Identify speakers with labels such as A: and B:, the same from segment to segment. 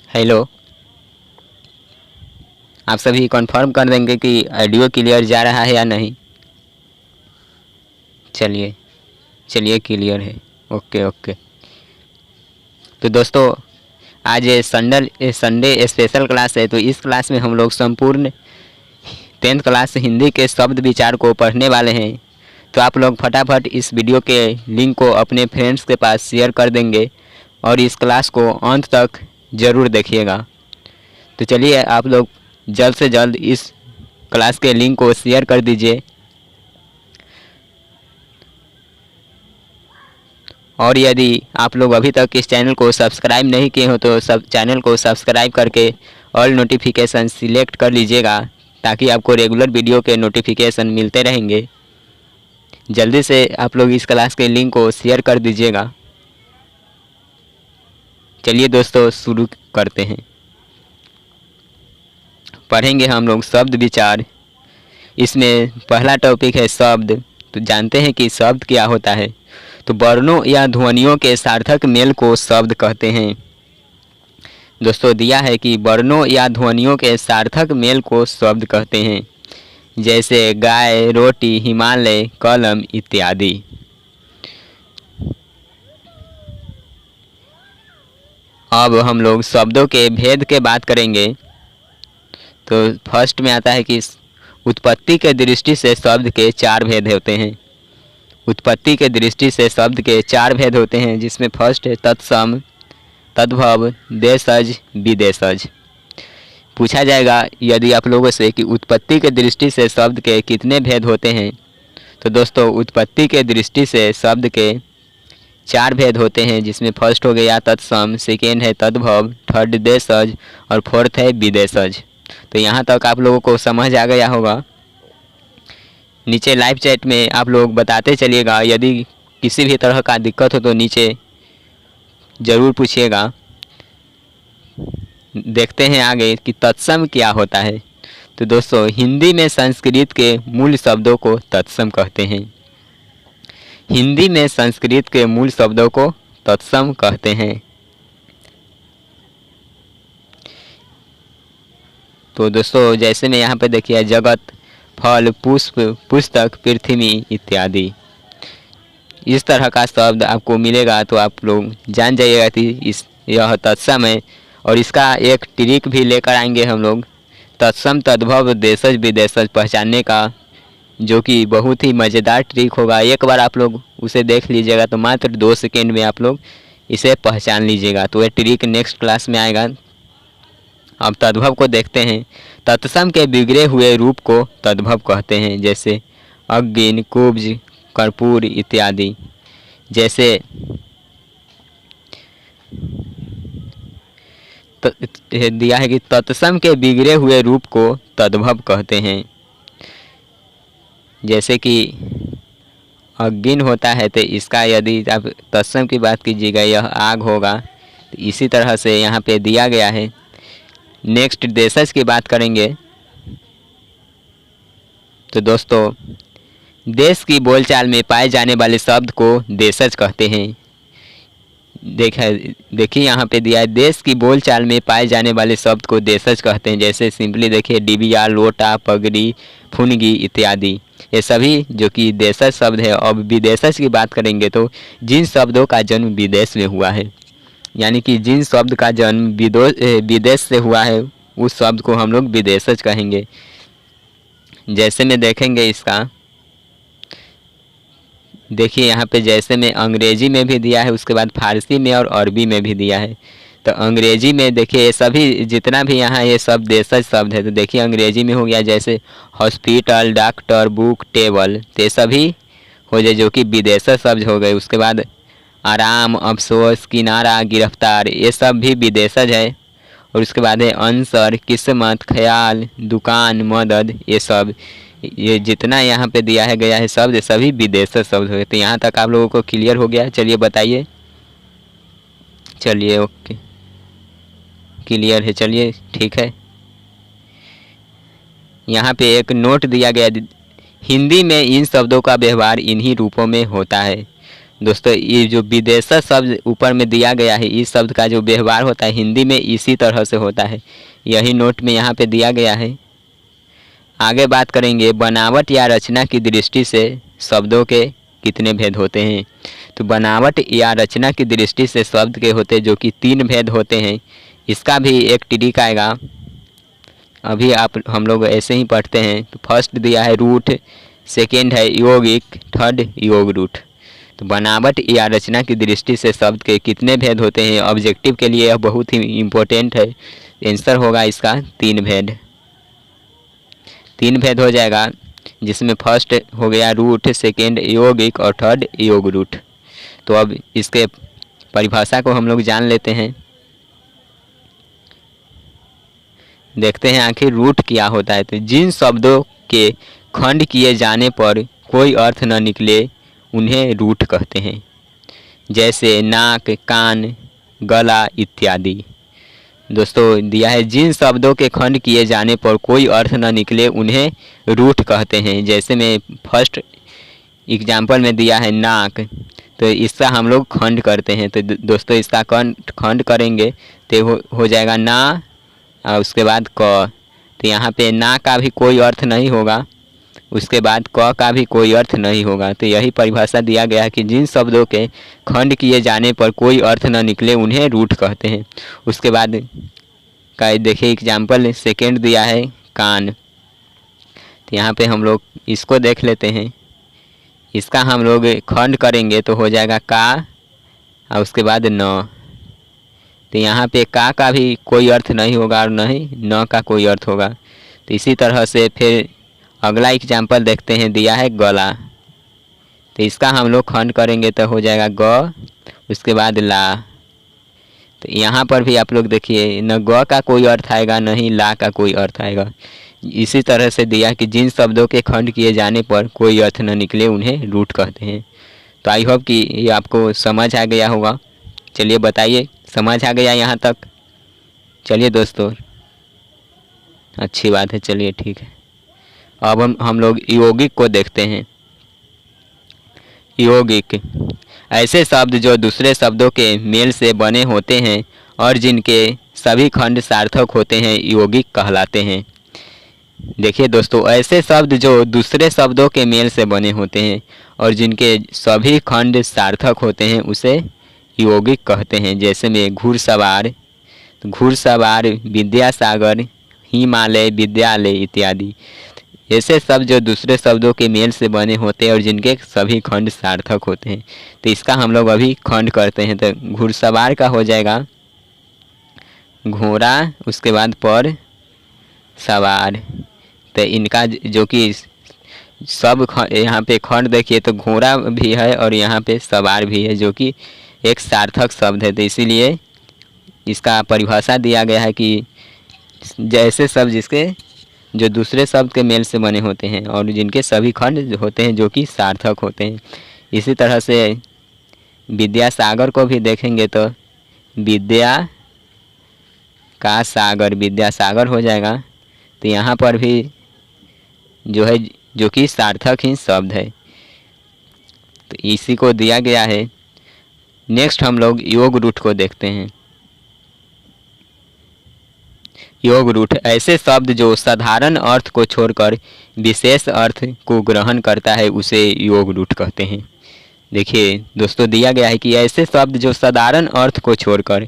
A: Hello. आप सभी confirm कर देंगे कि ऑडियो क्लियर जा रहा है या नहीं। चलिए चलिए क्लियर है। Okay okay. तो दोस्तों, आज ये संडे स्पेशल क्लास है। तो इस क्लास में हम लोग संपूर्ण 10th क्लास हिंदी के शब्द विचार को पढ़ने वाले हैं। तो आप लोग फटाफट इस वीडियो के लिंक को अपने फ्रेंड्स के पास शेयर कर देंगे और इस क्लास को अंत तक ज़रूर देखिएगा। तो चलिए आप लोग जल्द से जल्द इस क्लास के लिंक को शेयर कर दीजिए। और यदि आप लोग अभी तक इस चैनल को सब्सक्राइब नहीं किए हो तो सब चैनल को सब्सक्राइब करके ऑल नोटिफिकेशन सिलेक्ट कर लीजिएगा, ताकि आपको रेगुलर वीडियो के नोटिफिकेशन मिलते रहेंगे। जल्दी से आप लोग इस क्लास के लिंक को शेयर कर दीजिएगा। चलिए दोस्तों शुरू करते हैं। पढ़ेंगे हम लोग शब्द विचार। इसमें पहला टॉपिक है शब्द। तो जानते हैं कि शब्द क्या होता है। तो वर्णों या ध्वनियों के सार्थक मेल को शब्द कहते हैं। दोस्तों दिया है कि वर्णों या ध्वनियों के सार्थक मेल को शब्द कहते हैं, जैसे गाय, रोटी, हिमालय, कलम इत्यादि। अब हम लोग शब्दों के भेद के बात करेंगे। तो फर्स्ट में आता है कि उत्पत्ति के दृष्टि से शब्द के 4 भेद होते हैं। उत्पत्ति के दृष्टि से शब्द के 4 भेद होते हैं, जिसमें फर्स्ट है तत्सम, तद्भव, देशज, विदेशज। पूछा जाएगा यदि आप लोगों से कि उत्पत्ति के दृष्टि से शब्द के कितने भेद होते हैं। तो दोस्तों उत्पत्ति के दृष्टि से शब्द के 4 भेद होते हैं, जिसमें फर्स्ट हो गया तत्सम, सेकेंड है तद्भव, थर्ड देशज और फोर्थ है विदेशज। तो यहाँ तक आप लोगों को समझ आ गया होगा। नीचे लाइव चैट में आप लोग बताते चलिएगा। यदि किसी भी तरह का दिक्कत हो तो नीचे ज़रूर पूछिएगा। देखते हैं आगे कि तत्सम क्या होता है। तो दोस्तों हिंदी में संस्कृत के मूल शब्दों को तत्सम कहते हैं। हिंदी में संस्कृत के मूल शब्दों को तत्सम कहते हैं। तो दोस्तों जैसे में यहाँ पे देखिए जगत, फल, पुष्प, पुस्तक, पृथ्वी इत्यादि, इस तरह का शब्द आपको मिलेगा। तो आप लोग जान जाइएगा कि यह तत्सम है। और इसका एक ट्रिक भी लेकर आएंगे हम लोग, तत्सम, तद्भव, देशज, विदेशज पहचानने का, जो कि बहुत ही मज़ेदार ट्रिक होगा। एक बार आप लोग उसे देख लीजिएगा तो मात्र 2 सेकेंड में आप लोग इसे पहचान लीजिएगा। तो ये ट्रिक नेक्स्ट क्लास में आएगा। अब तद्भव को देखते हैं। तत्सम के बिगड़े हुए रूप को तद्भव कहते हैं, जैसे अग्नि, कुब्ज, कर्पूर इत्यादि। जैसे दिया है कि तत्सम के बिगड़े हुए रूप को तद्भव कहते हैं। जैसे कि अग्नि होता है तो इसका यदि आप तत्सम की बात कीजिएगा यह आग होगा। तो इसी तरह से यहाँ पे दिया गया है। नेक्स्ट देशज की बात करेंगे। तो दोस्तों देश की बोलचाल में पाए जाने वाले शब्द को देशज कहते हैं। देखिए यहाँ पे दिया है देश की बोलचाल में पाए जाने वाले शब्द को देशज कहते हैं। जैसे सिंपली देखिए डिबिया, लोटा, पगड़ी, फुनगी इत्यादि, ये सभी जो कि देशज शब्द है। अब विदेशज की बात करेंगे तो जिन शब्दों का जन्म विदेश में हुआ है, यानी कि जिन शब्द का जन्म विदेश से हुआ है उस शब्द को हम लोग विदेशज कहेंगे। जैसे में देखेंगे इसका, देखिए यहाँ पे जैसे में अंग्रेजी में भी दिया है, उसके बाद फारसी में और अरबी में भी दिया है। तो अंग्रेजी में देखिए ये सभी जितना भी यहाँ ये सब देशज शब्द है। तो देखिए अंग्रेजी में हो गया जैसे हॉस्पिटल, डॉक्टर, बुक, टेबल, तो ये सभी हो जाए जो कि विदेशज शब्द हो गए। उसके बाद आराम, अफसोस, किनारा, गिरफ्तार, ये सब भी विदेशज है। और उसके बाद है अंसर, किस्मत, ख्याल, दुकान, मदद, ये सब, ये जितना यहाँ पे दिया है गया है शब्द सभी विदेशज शब्द हुए। तो यहाँ तक आप लोगों को क्लियर हो गया। चलिए बताइए। चलिए ओके क्लियर है। चलिए ठीक है। यहाँ पे एक नोट दिया गया, हिंदी में इन शब्दों का व्यवहार इन्हीं रूपों में होता है। दोस्तों ये जो विदेशा शब्द ऊपर में दिया गया है, इस शब्द का जो व्यवहार होता है हिंदी में इसी तरह से होता है, यही नोट में यहाँ पे दिया गया है। आगे बात करेंगे बनावट या रचना की दृष्टि से शब्दों के कितने भेद होते हैं। तो बनावट या रचना की दृष्टि से शब्द के होते जो कि 3 भेद होते हैं। इसका भी एक ट्रिक आएगा, अभी हम लोग ऐसे ही पढ़ते हैं। तो फर्स्ट दिया है रूट, सेकेंड है यौगिक, थर्ड योग रूट। तो बनावट या रचना की दृष्टि से शब्द के कितने भेद होते हैं, ऑब्जेक्टिव के लिए यह बहुत ही इम्पोर्टेंट है। आंसर होगा इसका 3 भेद। 3 भेद हो जाएगा, जिसमें फर्स्ट हो गया रूट, सेकेंड यौगिक और थर्ड योग रूट। तो अब इसके परिभाषा को हम लोग जान लेते हैं। देखते हैं आखिर रूट क्या होता है। तो जिन शब्दों के खंड किए जाने पर कोई अर्थ न निकले उन्हें रूट कहते हैं, जैसे नाक, कान, गला इत्यादि। दोस्तों दिया है जिन शब्दों के खंड किए जाने पर कोई अर्थ न निकले उन्हें रूट कहते हैं। जैसे मैं फर्स्ट एग्जाम्पल में दिया है नाक, तो इसका हम लोग खंड करते हैं। तो दोस्तों इसका खंड करेंगे तो हो जाएगा ना और उसके बाद क। तो यहाँ पे ना का भी कोई अर्थ नहीं होगा, उसके बाद क का भी कोई अर्थ नहीं होगा। तो यही परिभाषा दिया गया है कि जिन शब्दों के खंड किए जाने पर कोई अर्थ न निकले उन्हें रूट कहते हैं। उसके बाद का देखिए एग्जाम्पल सेकेंड दिया है कान। तो यहाँ पे हम लोग इसको देख लेते हैं। इसका हम लोग खंड करेंगे तो हो जाएगा का और उसके बाद न। तो यहाँ पे का भी कोई अर्थ नहीं होगा और नहीं न का कोई अर्थ होगा। तो इसी तरह से फिर अगला एग्जाम्पल देखते हैं, दिया है गला। तो इसका हम लोग खंड करेंगे तो हो जाएगा ग, उसके बाद ला। तो यहाँ पर भी आप लोग देखिए न ग का कोई अर्थ आएगा न ही ला का कोई अर्थ आएगा। इसी तरह से दिया कि जिन शब्दों के खंड किए जाने पर कोई अर्थ न निकले उन्हें रूट कहते हैं। तो आई होप कि ये आपको समझ आ गया होगा। चलिए बताइए, समझ आ गया यहाँ तक? चलिए दोस्तों, अच्छी बात है, चलिए ठीक है। अब हम लोग यौगिक को देखते हैं। यौगिक ऐसे शब्द जो दूसरे शब्दों के मेल से बने होते हैं और जिनके सभी खंड सार्थक होते हैं यौगिक कहलाते हैं। देखिए दोस्तों, ऐसे शब्द जो दूसरे शब्दों के मेल से बने होते हैं और जिनके सभी खंड सार्थक होते हैं उसे यौगिक कहते हैं। जैसे में घुड़सवार, तो घुड़सवार, विद्यासागर, हिमालय, विद्यालय इत्यादि। ऐसे शब्द जो दूसरे शब्दों के मेल से बने होते हैं और जिनके सभी खंड सार्थक होते हैं। तो इसका हम लोग अभी खंड करते हैं। तो घुड़सवार का हो जाएगा घोड़ा, उसके बाद पर सवार। तो इनका जो कि सब यहाँ पे खंड देखिए तो घोड़ा भी है और यहाँ पे सवार भी है, जो कि एक सार्थक शब्द है। तो इसीलिए इसका परिभाषा दिया गया है कि जैसे शब्द जिसके जो दूसरे शब्द के मेल से बने होते हैं और जिनके सभी खंड होते हैं जो कि सार्थक होते हैं। इसी तरह से विद्यासागर को भी देखेंगे तो विद्या का सागर, विद्यासागर हो जाएगा। तो यहाँ पर भी जो है जो कि सार्थक ही शब्द है, तो इसी को दिया गया है। नेक्स्ट हम लोग योग रूट को देखते हैं। योग रूट ऐसे शब्द जो साधारण अर्थ को छोड़कर विशेष अर्थ को ग्रहण करता है उसे योग रूट कहते हैं। देखिए दोस्तों, दिया गया है कि ऐसे शब्द जो साधारण अर्थ को छोड़कर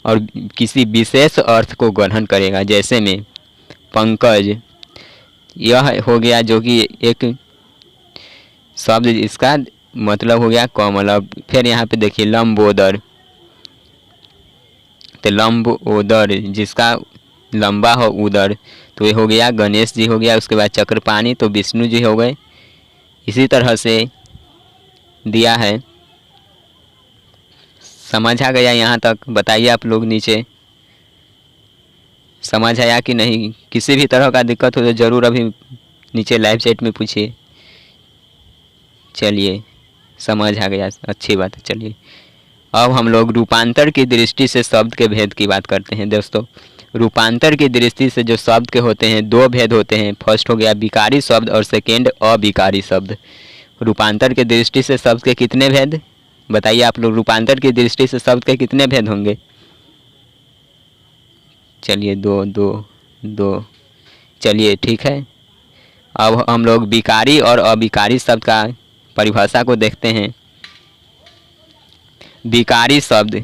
A: और किसी विशेष अर्थ को ग्रहण करेगा। जैसे में पंकज, यह हो गया जो कि एक शब्द, इसका मतलब हो गया कमल। अब फिर यहाँ पे देखिए लंबोदर, तो लंबोदर जिसका लंबा हो उदर, तो ये हो गया गणेश जी हो गया। उसके बाद चक्रपाणी, तो विष्णु जी हो गए। इसी तरह से दिया है। समझ आ गया यहाँ तक? बताइए आप लोग नीचे, समझ आया कि नहीं? किसी भी तरह का दिक्कत हो तो ज़रूर अभी नीचे लाइव चैट में पूछिए। चलिए समझ आ गया, अच्छी बात है। चलिए अब हम लोग रूपांतर की दृष्टि से शब्द के भेद की बात करते हैं। दोस्तों, रूपांतर की दृष्टि से जो शब्द के होते हैं 2 भेद होते हैं। फर्स्ट हो गया विकारी शब्द और सेकेंड अविकारी शब्द। रूपांतर की दृष्टि से शब्द के कितने भेद? बताइए आप लोग, रूपांतर की दृष्टि से शब्द के कितने भेद होंगे? चलिए दो दो दो। चलिए ठीक है, अब हम लोग विकारी और अविकारी शब्द का परिभाषा को देखते हैं। विकारी शब्द,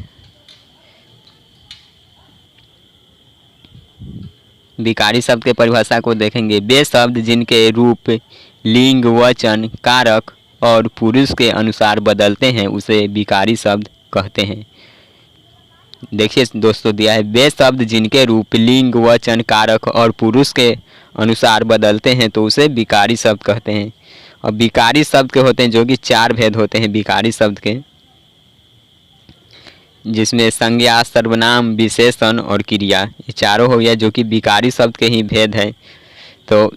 A: विकारी शब्द के परिभाषा को देखेंगे। वे शब्द जिनके रूप, लिंग, वचन, कारक और पुरुष के अनुसार बदलते हैं उसे विकारी शब्द कहते हैं। देखिए दोस्तों, दिया है वे शब्द जिनके रूप, लिंग, वचन, कारक और पुरुष के अनुसार बदलते हैं तो उसे विकारी शब्द कहते हैं। और विकारी शब्द के होते हैं जो कि 4 भेद होते हैं विकारी शब्द के, जिसमें संज्ञा, सर्वनाम, विशेषण और क्रिया, ये चारों हो गया जो कि विकारी शब्द के ही भेद है। तो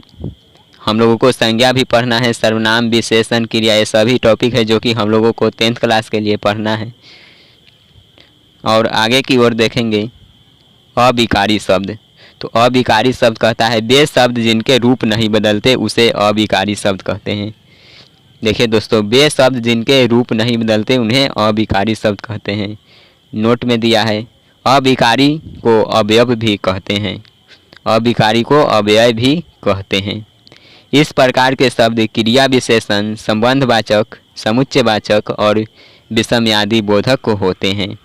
A: हम लोगों को संज्ञा भी पढ़ना है, सर्वनाम, विशेषण, क्रिया, ये सभी टॉपिक है जो कि हम लोगों को 10th क्लास के लिए पढ़ना है। और आगे की ओर देखेंगे अविकारी शब्द। तो अविकारी शब्द कहता है वे शब्द जिनके रूप नहीं बदलते उसे अविकारी शब्द कहते हैं। देखिए दोस्तों, वे शब्द जिनके रूप नहीं बदलते उन्हें अविकारी शब्द कहते हैं। नोट में दिया है अविकारी को अवयव भी कहते हैं, अविकारी को अव्यय भी कहते हैं। इस प्रकार के शब्द क्रिया विशेषण, संबंधवाचक, समुच्चयवाचक और विषमयादि बोधक होते हैं।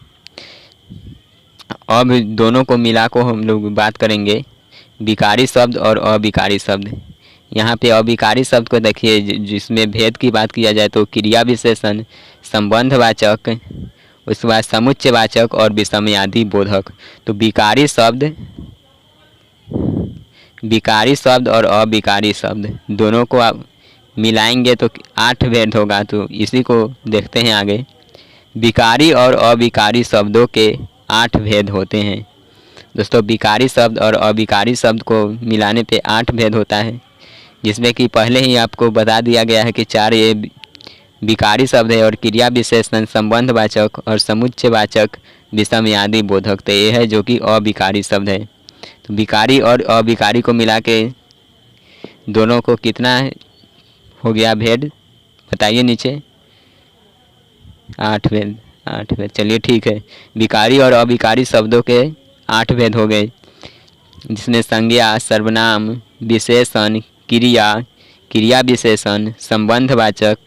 A: अब दोनों को मिला को हम लोग बात करेंगे, विकारी शब्द और अविकारी शब्द। यहाँ पे अविकारी शब्द को देखिए, जिसमें भेद की बात किया जाए तो क्रिया विशेषण, संबंधवाचक, उसके बाद समुच्चयवाचक और विषमयादि बोधक। तो विकारी शब्द और अविकारी शब्द दोनों को आप मिलाएंगे तो 8 भेद होगा। तो इसी को देखते हैं आगे। विकारी और अविकारी शब्दों के 8 भेद होते हैं। दोस्तों, विकारी शब्द और अविकारी शब्द को मिलाने पे 8 भेद होता है, जिसमें कि पहले ही आपको बता दिया गया है कि 4 ये विकारी शब्द है और क्रिया विशेषण, संबंधवाचक और समुच्चयवाचक, विषमयादि बोधक। तो ये है जो कि अविकारी शब्द है। तो विकारी और अविकारी को मिला के दोनों को कितना हो गया भेद, बताइए नीचे। 8 भेद, 8 भेद। चलिए ठीक है, विकारी और अविकारी शब्दों के 8 भेद हो गए, जिसमें संज्ञा, सर्वनाम, विशेषण, क्रिया, क्रिया विशेषण, संबंधवाचक,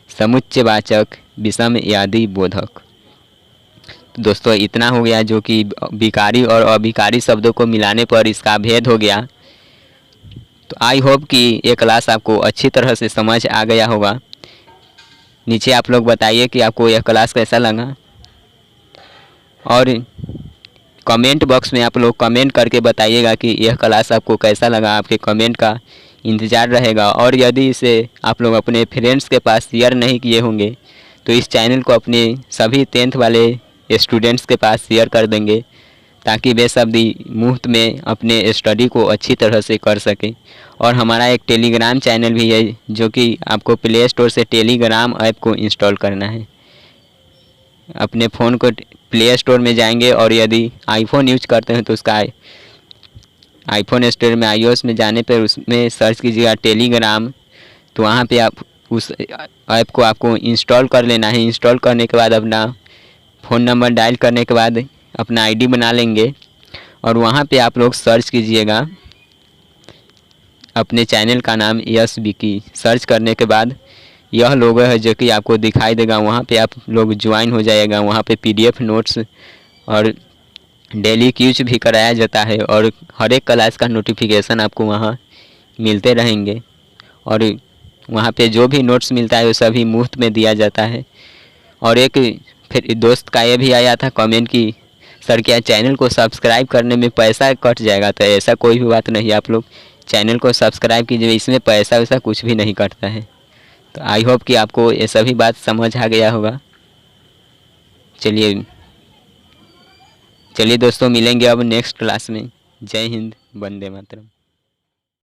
A: समुच्चयवाचक, विषमयादि बोधक। तो दोस्तों इतना हो गया जो कि विकारी और अविकारी शब्दों को मिलाने पर इसका भेद हो गया। तो आई होप कि ये क्लास आपको अच्छी तरह से समझ आ गया होगा। नीचे आप लोग बताइए कि आपको यह क्लास कैसा लगा, और कमेंट बॉक्स में आप लोग कमेंट करके बताइएगा कि यह क्लास आपको कैसा लगा। आपके कमेंट का इंतज़ार रहेगा। और यदि इसे आप लोग अपने फ्रेंड्स के पास शेयर नहीं किए होंगे तो इस चैनल को अपने सभी 10th वाले स्टूडेंट्स के पास शेयर कर देंगे, ताकि वे सब भी मुफ्त में अपने स्टडी को अच्छी तरह से कर सकें। और हमारा एक टेलीग्राम चैनल भी है, जो कि आपको प्ले स्टोर से टेलीग्राम ऐप को इंस्टॉल करना है। अपने फ़ोन को प्ले स्टोर में जाएंगे और यदि आईफोन यूज करते हैं तो उसका आईफोन स्टोर में iOS में जाने पर उसमें सर्च कीजिएगा टेलीग्राम। तो वहाँ पे आप उस ऐप को आपको इंस्टॉल कर लेना है। इंस्टॉल करने के बाद अपना फ़ोन नंबर डायल करने के बाद अपना आईडी बना लेंगे, और वहाँ पे आप लोग सर्च कीजिएगा अपने चैनल का नाम यस विकी। सर्च करने के बाद यह लोगो है जो कि आपको दिखाई देगा, वहाँ पे आप लोग ज्वाइन हो जाएगा। वहाँ पे PDF नोट्स और डेली क्यूज भी कराया जाता है, और हर एक क्लास का नोटिफिकेशन आपको वहाँ मिलते रहेंगे। और वहाँ पे जो भी नोट्स मिलता है वो सभी मुफ्त में दिया जाता है। और एक फिर दोस्त का ये भी आया था कमेंट कि सर क्या चैनल को सब्सक्राइब करने में पैसा कट जाएगा? तो ऐसा कोई भी बात नहीं, आप लोग चैनल को सब्सक्राइब कीजिए, इसमें पैसा वैसा कुछ भी नहीं कटता है। तो आई होप कि आपको ये सभी बात समझ आ गया होगा। चलिए दोस्तों, मिलेंगे अब नेक्स्ट क्लास में। जय हिंद, वंदे मातरम।